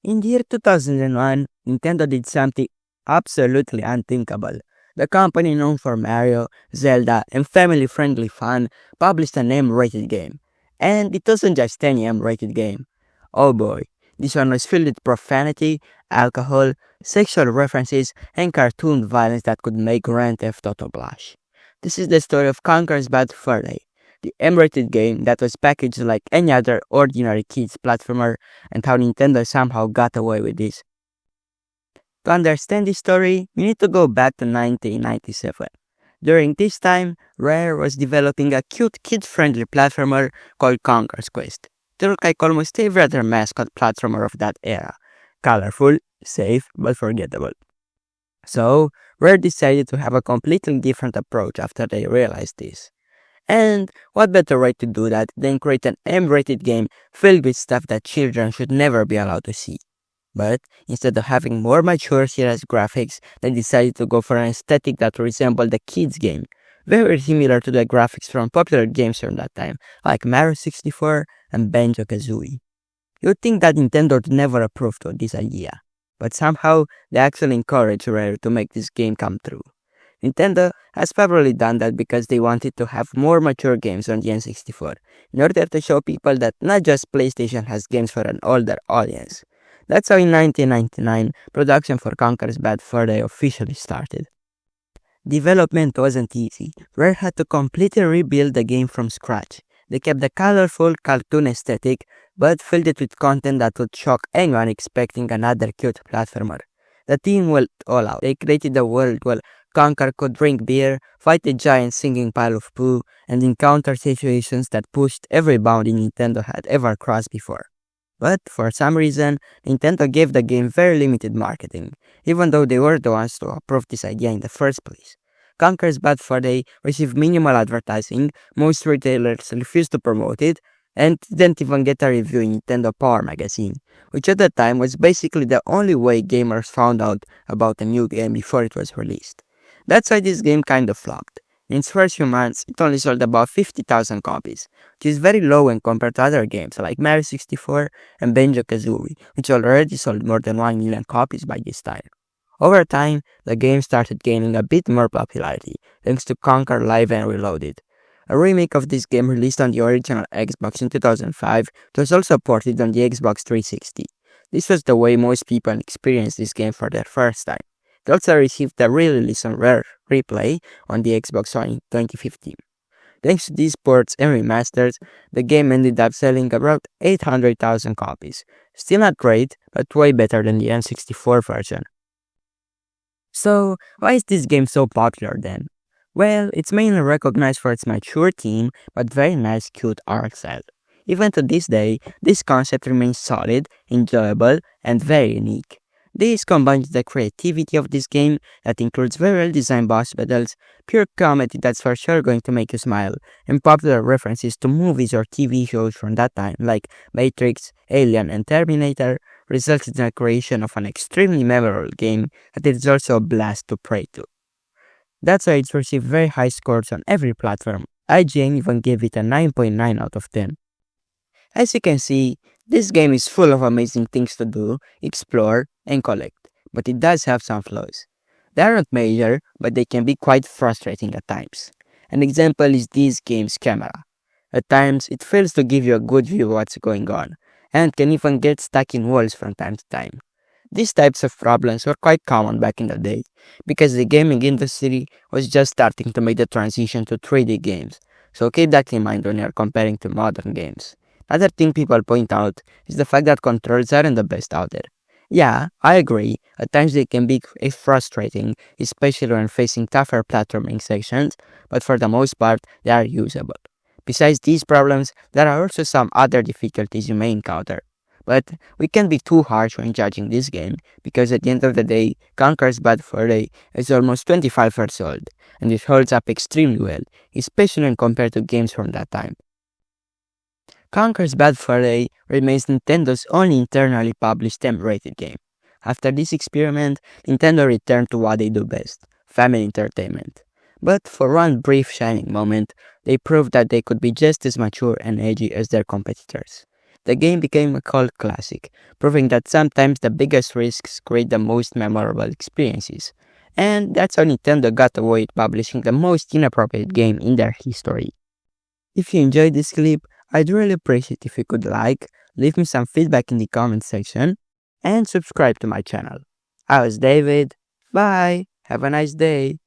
In the year 2001, Nintendo did something absolutely unthinkable. The company known for Mario, Zelda, and family-friendly fun published an M-rated game. And it wasn't just any M-rated game. Oh boy, this one was filled with profanity, alcohol, sexual references, and cartoon violence that could make Grand Theft Auto blush. This is the story of Conker's Bad Fur Day, the M-rated game that was packaged like any other ordinary kids platformer, and how Nintendo somehow got away with this. To understand this story, you need to go back to 1997. During this time, Rare was developing a cute kid-friendly platformer called Conker's Quest. It looked like almost every other mascot platformer of that era. Colorful, safe, but forgettable. So, Rare decided to have a completely different approach after they realized this. And what better way to do that than create an M-rated game filled with stuff that children should never be allowed to see? But instead of having more mature serious graphics, they decided to go for an aesthetic that resembled a kid's game, very similar to the graphics from popular games from that time, like Mario 64 and Banjo-Kazooie. You'd think that Nintendo would never approve of this idea, but somehow they actually encouraged Rare to make this game come true. Nintendo has probably done that because they wanted to have more mature games on the N64, in order to show people that not just PlayStation has games for an older audience. That's how in 1999, production for Conker's Bad Fur Day officially started. Development wasn't easy. Rare had to completely rebuild the game from scratch. They kept the colorful cartoon aesthetic, but filled it with content that would shock anyone expecting another cute platformer. The team went all out. They created a world where Conker could drink beer, fight a giant singing pile of poo, and encounter situations that pushed every boundary Nintendo had ever crossed before. But for some reason, Nintendo gave the game very limited marketing, even though they were the ones to approve this idea in the first place. Conker's Bad Fur Day received minimal advertising, most retailers refused to promote it, and didn't even get a review in Nintendo Power magazine, which at the time was basically the only way gamers found out about a new game before it was released. That's why this game kind of flopped. In its first few months, it only sold about 50,000 copies, which is very low when compared to other games like Mario 64 and Banjo-Kazooie, which already sold more than 1 million copies by this time. Over time, the game started gaining a bit more popularity, thanks to Conker Live and Reloaded. A remake of this game released on the original Xbox in 2005, it was also ported on the Xbox 360. This was the way most people experienced this game for their first time. It also received a re-release on Rare Replay on the Xbox One in 2015. Thanks to these ports and remasters, the game ended up selling about 800,000 copies. Still not great, but way better than the N64 version. So, why is this game so popular then? Well, it's mainly recognized for its mature theme, but very nice cute art style. Even to this day, this concept remains solid, enjoyable, and very unique. This combines the creativity of this game that includes very well-designed boss battles, pure comedy that's for sure going to make you smile, and popular references to movies or TV shows from that time like Matrix, Alien, and Terminator, results in the creation of an extremely memorable game that is also a blast to play to. That's why it's received very high scores on every platform. IGN even gave it a 9.9 out of 10. As you can see, this game is full of amazing things to do, explore, and collect, but it does have some flaws. They aren't major, but they can be quite frustrating at times. An example is this game's camera. At times, it fails to give you a good view of what's going on, and can even get stuck in walls from time to time. These types of problems were quite common back in the day, because the gaming industry was just starting to make the transition to 3D games, so keep that in mind when you're comparing to modern games. Another thing people point out is the fact that controls aren't the best out there. Yeah, I agree, at times they can be frustrating, especially when facing tougher platforming sections, but for the most part, they are usable. Besides these problems, there are also some other difficulties you may encounter. But we can't be too harsh when judging this game, because at the end of the day, Conker's Bad Fur Day is almost 25 years old, and it holds up extremely well, especially when compared to games from that time. Conker's Bad Fur Day remains Nintendo's only internally published M-rated game. After this experiment, Nintendo returned to what they do best, family entertainment. But for one brief shining moment, they proved that they could be just as mature and edgy as their competitors. The game became a cult classic, proving that sometimes the biggest risks create the most memorable experiences. And that's how Nintendo got away with publishing the most inappropriate game in their history. If you enjoyed this clip, I'd really appreciate if you could like, leave me some feedback in the comment section, and subscribe to my channel. I was David. Bye. Have a nice day.